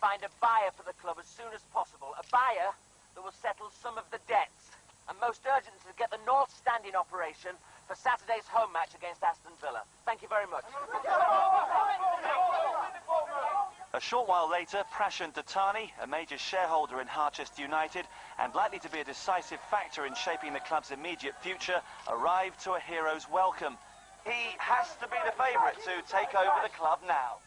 find a buyer for the club as soon as possible. A buyer that will settle some of the debts. And most urgent to get the North Stand in operation for Saturday's home match against Aston Villa. Thank you very much. A short while later, Prashant, a major shareholder in Harchester United and likely to be a decisive factor in shaping the club's immediate future, arrived to a hero's welcome. He has to be the favourite to take over the club now.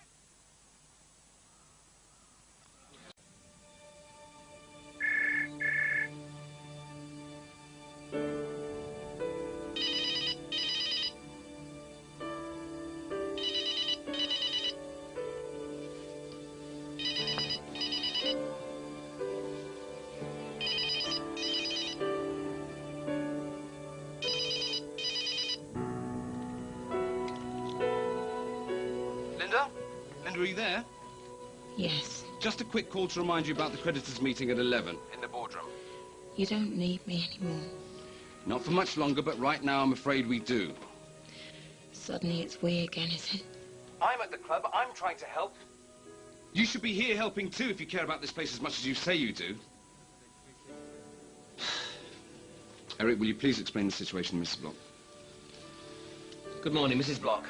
Linda, are you there? Yes. Just a quick call to remind you about the creditors' meeting at 11 in the boardroom. You don't need me anymore. Not for much longer, but right now I'm afraid we do. Suddenly it's we again, is it? I'm at the club. I'm trying to help. You should be here helping too if you care about this place as much as you say you do. Eric, will you please explain the situation, Mrs. Block? Good morning, Mrs. Block.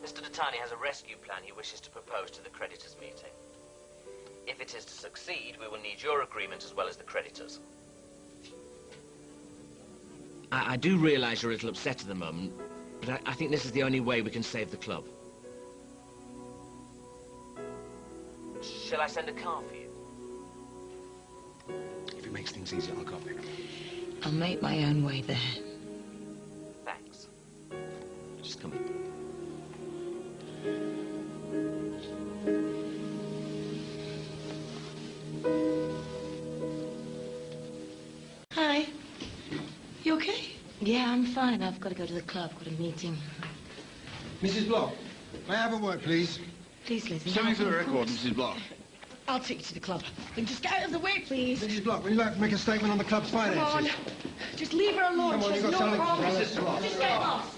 Mr. Datani has a rescue plan he wishes to propose to the creditors' meeting. If it is to succeed, we will need your agreement as well as the creditors. I do realise you're a little upset at the moment, but I think this is the only way we can save the club. Shall I send a car for you? If it makes things easier, I'll copy. I'll make my own way there. Thanks. Just come in. Hi. You okay? Yeah, I'm fine. I've got to go to the club. Got a meeting. Mrs. Block, may I have a word, please? Please, Lizzie. Send me to the record, Mrs. Block. I'll take you to the club. Then just get out of the way, please. Mrs. Block, would you like to make a statement on the club's finances? Come on. Just leave her alone. Come on, She's you've got no something to problem. tell us. Mrs. Block. Just get lost.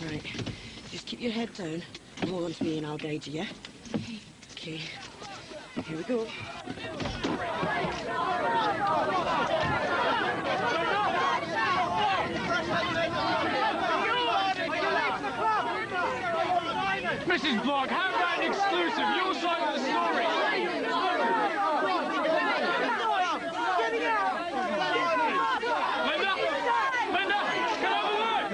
Right. Just keep your head down and hold on to me and I'll guide you, yeah? Okay. Here we go. Mrs. Block, how about an exclusive? Your side of the story. Linda! Linda! Come over!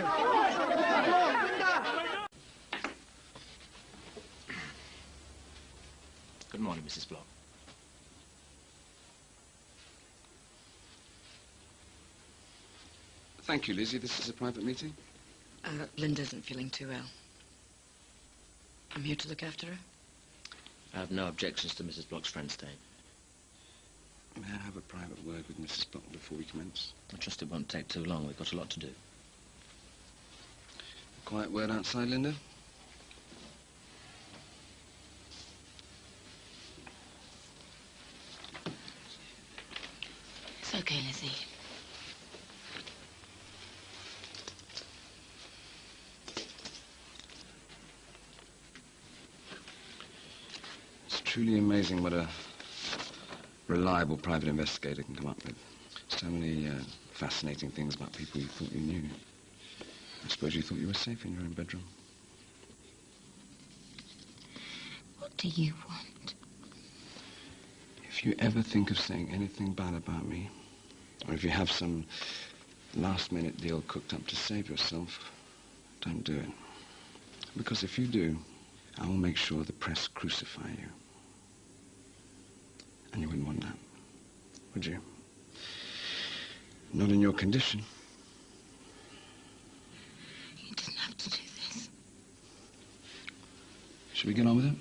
Good morning, Mrs. Block. Thank you, Lizzie. This is a private meeting. Linda isn't feeling too well. I'm here to look after her. I have no objections to Mrs. Block's friend staying. May I have a private word with Mrs. Block before we commence? I trust it won't take too long. We've got a lot to do. A quiet word outside, Linda? It's okay, Lizzie. It's truly amazing what a reliable private investigator can come up with. So many fascinating things about people you thought you knew. I suppose you thought you were safe in your own bedroom. What do you want? If you ever think of saying anything bad about me, or if you have some last-minute deal cooked up to save yourself, don't do it. Because if you do, I will make sure the press crucify you. And you wouldn't want that, would you? Not in your condition. You didn't have to do this. Should we get on with it?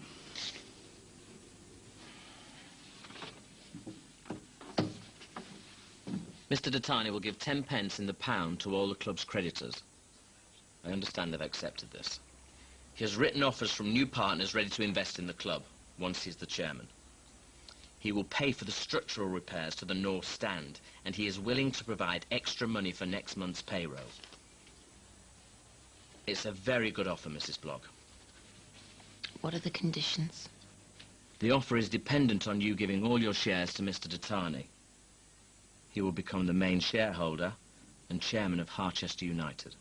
Mr. Datani will give 10 pence in the pound to all the club's creditors. I understand they've accepted this. He has written offers from new partners ready to invest in the club once he's the chairman. He will pay for the structural repairs to the north stand, and he is willing to provide extra money for next month's payroll. It's a very good offer, Mrs. Block. What are the conditions? The offer is dependent on you giving all your shares to Mr. Datani. He will become the main shareholder and chairman of Harchester United.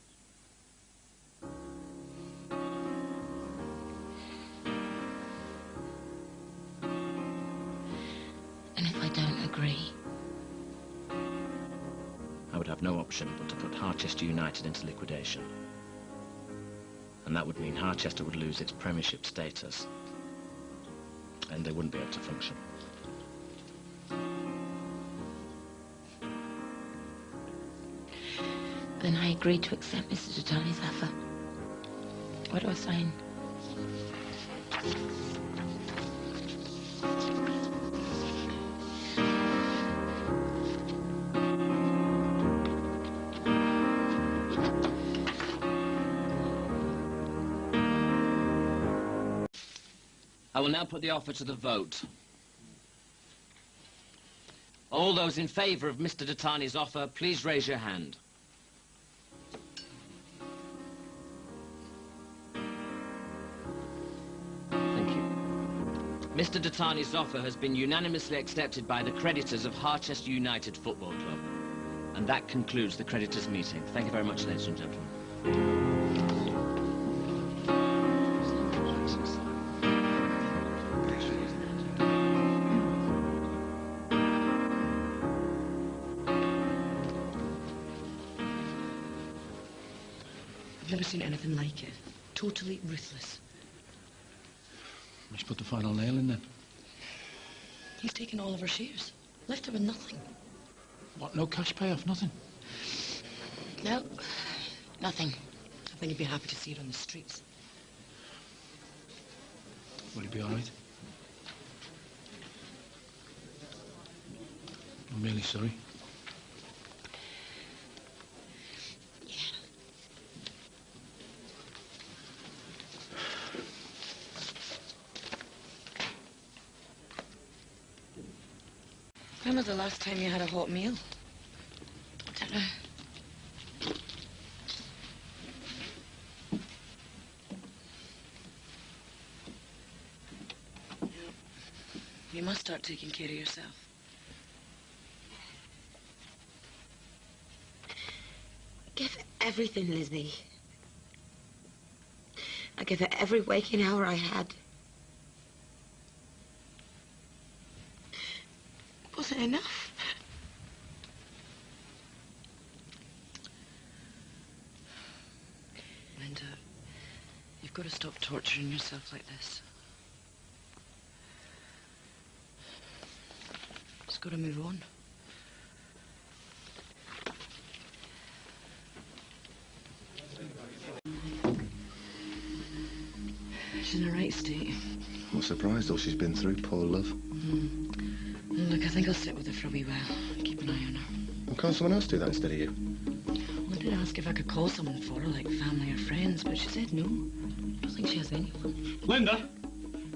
And if I don't agree? I would have no option but to put Harchester United into liquidation. And that would mean Harchester would lose its Premiership status. And they wouldn't be able to function. Then I agree to accept Mr. Datani's offer. What do I sign? I will now put the offer to the vote. All those in favour of Mr. Datani's offer, please raise your hand. Thank you. Mr. Datani's offer has been unanimously accepted by the creditors of Harchester United Football Club. And that concludes the creditors' meeting. Thank you very much, ladies and gentlemen. I've never seen anything like it. Totally ruthless. Let's put the final nail in then. He's taken all of our shares. Left her with nothing. What, no cash payoff, nothing? No, nothing. I think he'd be happy to see it on the streets. Will he be all right? I'm really sorry. When was the last time you had a hot meal? I don't know. You must start taking care of yourself. I gave her everything, Lizzie. I gave her every waking hour I had. Was it enough? Linda, you've got to stop torturing yourself like this. Just got to move on. She's in a right state. I'm surprised all she's been through, poor love. Look, I think I'll sit with her for a wee while. Keep an eye on her. Well, can't someone else do that instead of you? I did ask if I could call someone for her, like family or friends, but she said no. I don't think she has anyone. Linda,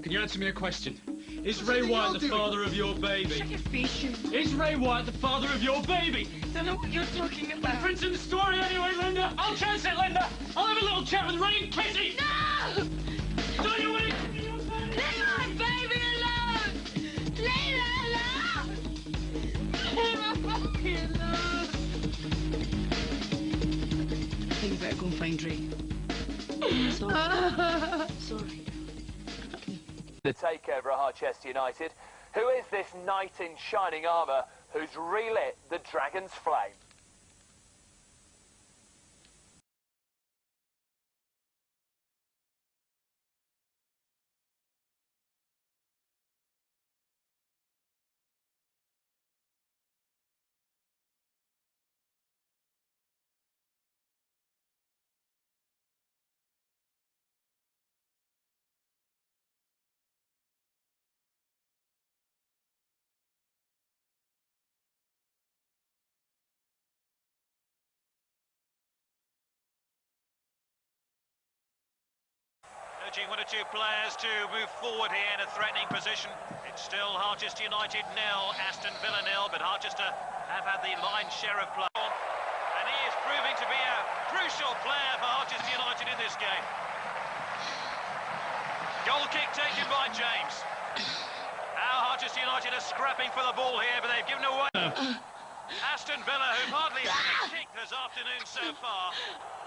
can you answer me a question? Is Ray White the father of your baby? Shut your face, you... Is Ray White the father of your baby? I don't know what you're talking about. Difference in the story anyway, Linda. I'll chance it, Linda. I'll have a little chat with Ray and Kitty. No! Don't you want to... Leave my baby alone! Leave her alone! Leave my baby alone! I think you better go and find Ray. Sorry. Sorry. The takeover at Harchester United. Who is this knight in shining armour who's relit the dragon's flame? encouraging one or two players to move forward here in a threatening position. It's still Harchester United 0, Aston Villa 0, but Harchester have had the lion's share of play. And he is proving to be a crucial player for Harchester United in this game. Goal kick taken by James. Now Harchester United are scrapping for the ball here, but they've given away. Aston Villa, who've hardly had a kick this afternoon so far,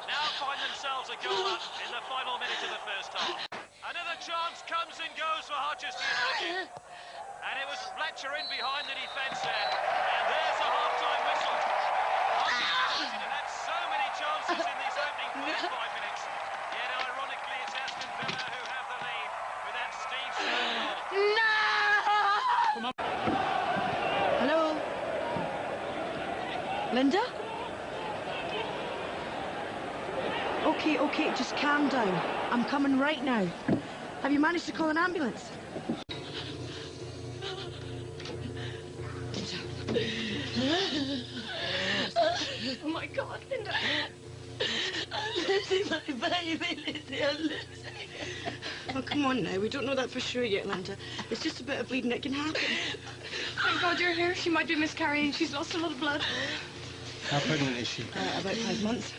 now find themselves a goal up in the final minute of the first half. Another chance comes and goes for Harchester United. And it was Fletcher in behind the defence there. And there's a half-time whistle. Harchester United have had so many chances in these opening 45 minutes. Yet ironically, it's Aston Villa who have the lead with that Steve Stone goal. Hello? Linda? Okay, just calm down. I'm coming right now. Have you managed to call an ambulance? Oh my God, Linda. I'm losing my baby, Lizzie. I'm losing it. Oh, come on now. We don't know that for sure yet, Linda. It's just a bit of bleeding. It can happen. Thank God you're here. She might be miscarrying. She's lost a lot of blood. How pregnant is she? About 5 months.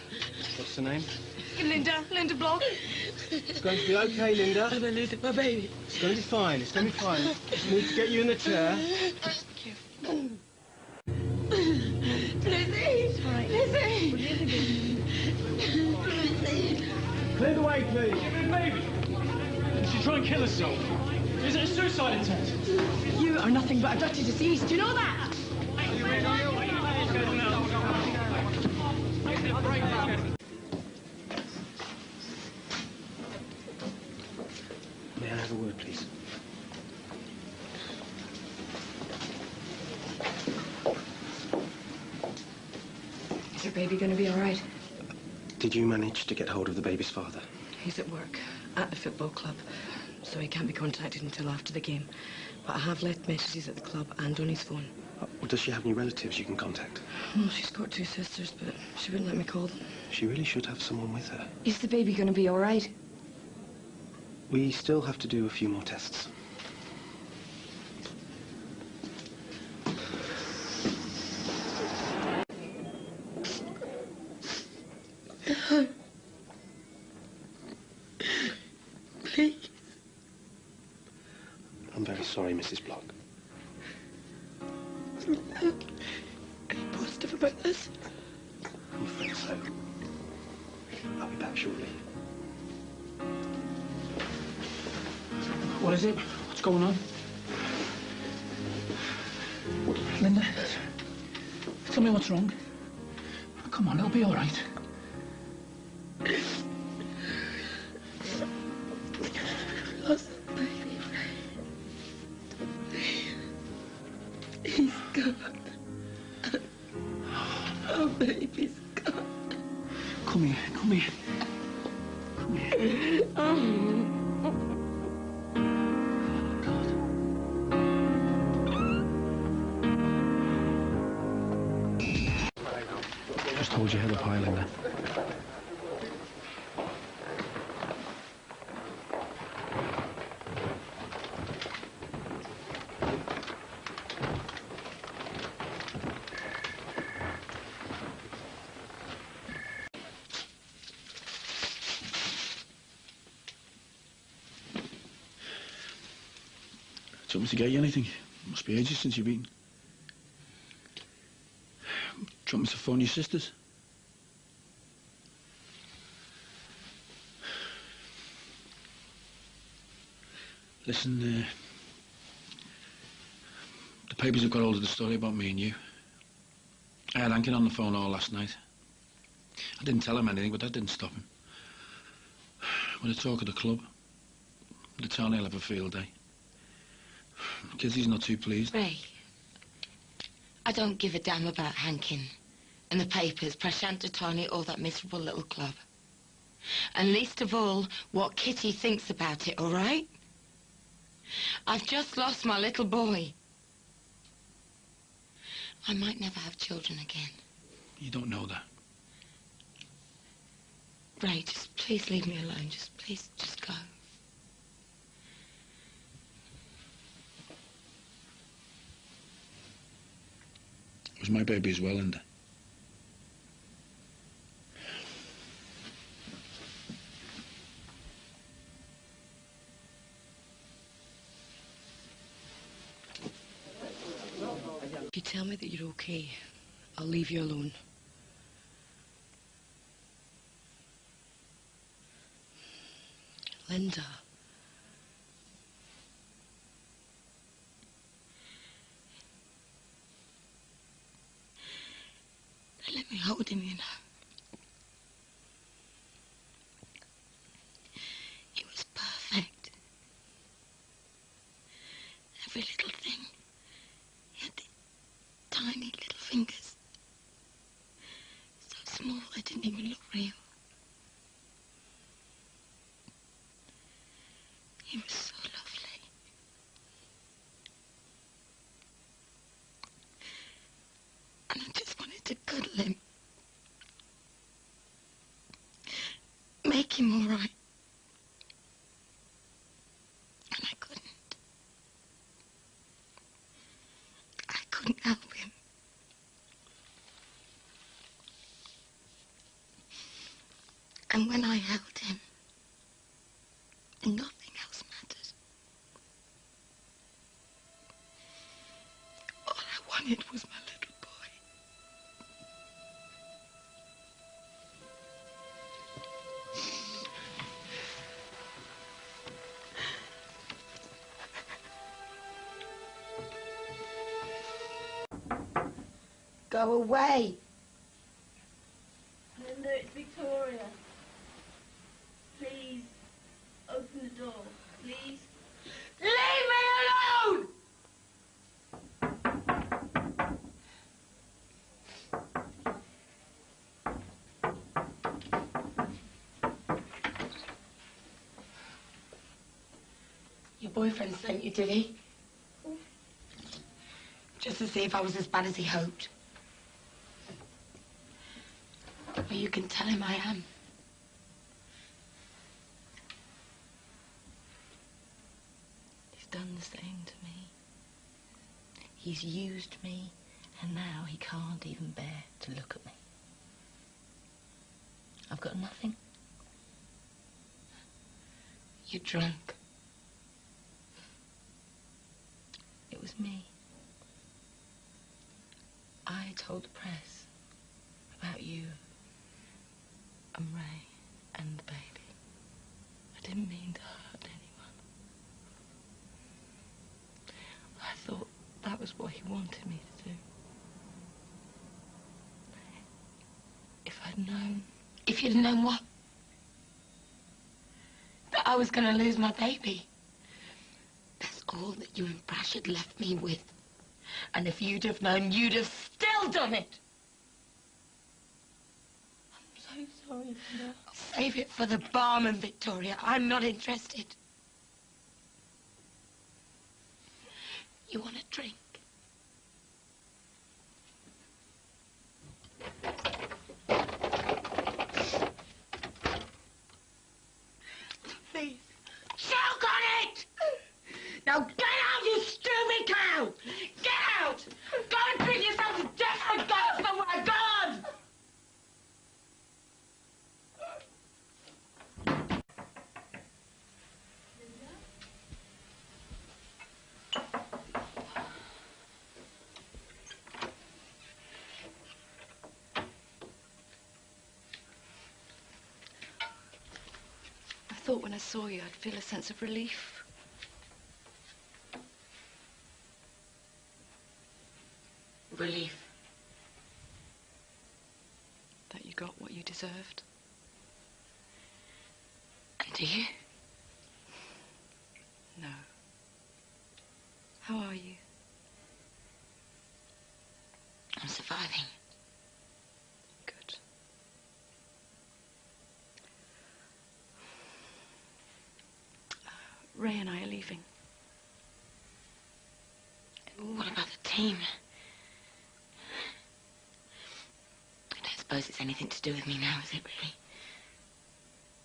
What's the name? Linda Block. It's going to be okay, Linda. I'm losing my baby. It's going to be fine. It's going to be fine. We need to get you in the chair. Thank you. Lizzie! Lizzie! Lizzie! Clear the way, please. Give me a baby. Did she try and kill herself? Is it a suicide attempt? You are nothing but a dirty disease. Do you know that? May I have a word, please? Is your baby going to be all right? Did you manage to get hold of the baby's father? He's at work, at the football club, so he can't be contacted until after the game. But I have left messages at the club and on his phone. Well, does she have any relatives you can contact? Well, she's got 2 sisters, but she wouldn't let me call them. She really should have someone with her. Is the baby going to be all right? We still have to do a few more tests. Please. I'm very sorry, Mrs. Block. Any positive about this? I'm afraid so. I'll be back shortly. What is it? What's going on? Linda, tell me what's wrong. Oh, come on, it'll be all right. Lost the baby. He's gone. Our baby's gone. Come here, come here. Come here. Just hold your head up high, Linda. Do you want me to get you anything? It must be ages since you've eaten. Do you want me to phone your sisters? Listen, the papers have got hold of the story about me and you. I had Hankin on the phone all last night. I didn't tell him anything, but that didn't stop him. With the talk of the club, the town will have a field day. Kizzy's not too pleased. Ray, I don't give a damn about Hankin and the papers, Prashant, Tony, or that miserable little club. And least of all, what Kitty thinks about it, all right? I've just lost my little boy. I might never have children again. You don't know that. Ray, just please leave me alone. Just please, just go. It was my baby as well, Linda. If you tell me that you're okay, I'll leave you alone. Linda. They let me hold him, you know. He was perfect. Every little thing. He had the tiny little fingers. So small they didn't even look real. He was so lovely. And I just wanted to cuddle him. Make him all right. And I couldn't. I couldn't help him. And when I held him, nothing else mattered. All I wanted was my little boy. Go away. Linda, it's Victoria. Please, open the door. Please. Leave me alone! Your boyfriend sent you, did he? Just to see if I was as bad as he hoped. Well, you can tell him I am. He's done the same to me. He's used me, and now he can't even bear to look at me. I've got nothing. You're drunk. It was me. I told the press about you and Ray and the baby. I didn't mean to hurt anyone. I thought that was what he wanted me to do. If I'd known... If you'd known what? That I was going to lose my baby. That's all that you and Prash had left me with. And if you'd have known, you'd have still done it. I'm so sorry, Linda. Save it for the barman, Victoria. I'm not interested. You want a drink? Please. Choke on it! Now get out, you stupid cow! Get out! Go and treat yourself to different gods somewhere, God! I thought when I saw you, I'd feel a sense of relief. Relief. That you got what you deserved. And do you? No. How are you? I'm surviving. Good. Ray and I are leaving. What about the team? I don't suppose it's anything to do with me now, is it, really?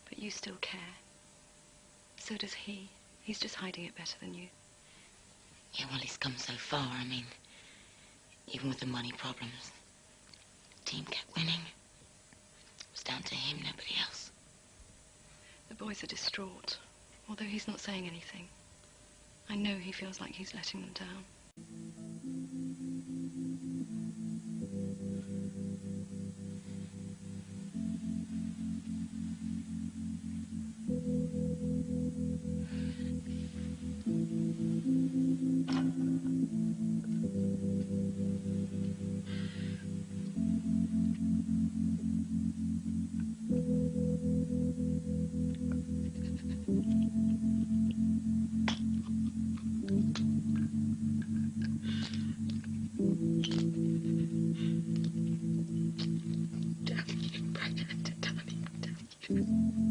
But you still care. So does he. He's just hiding it better than you. Yeah, well, he's come so far. I mean, Even with the money problems, the team kept winning. It was down to him, nobody else. The boys are distraught, although he's not saying anything. I know he feels like he's letting them down. Damn you, Prashant, damn you.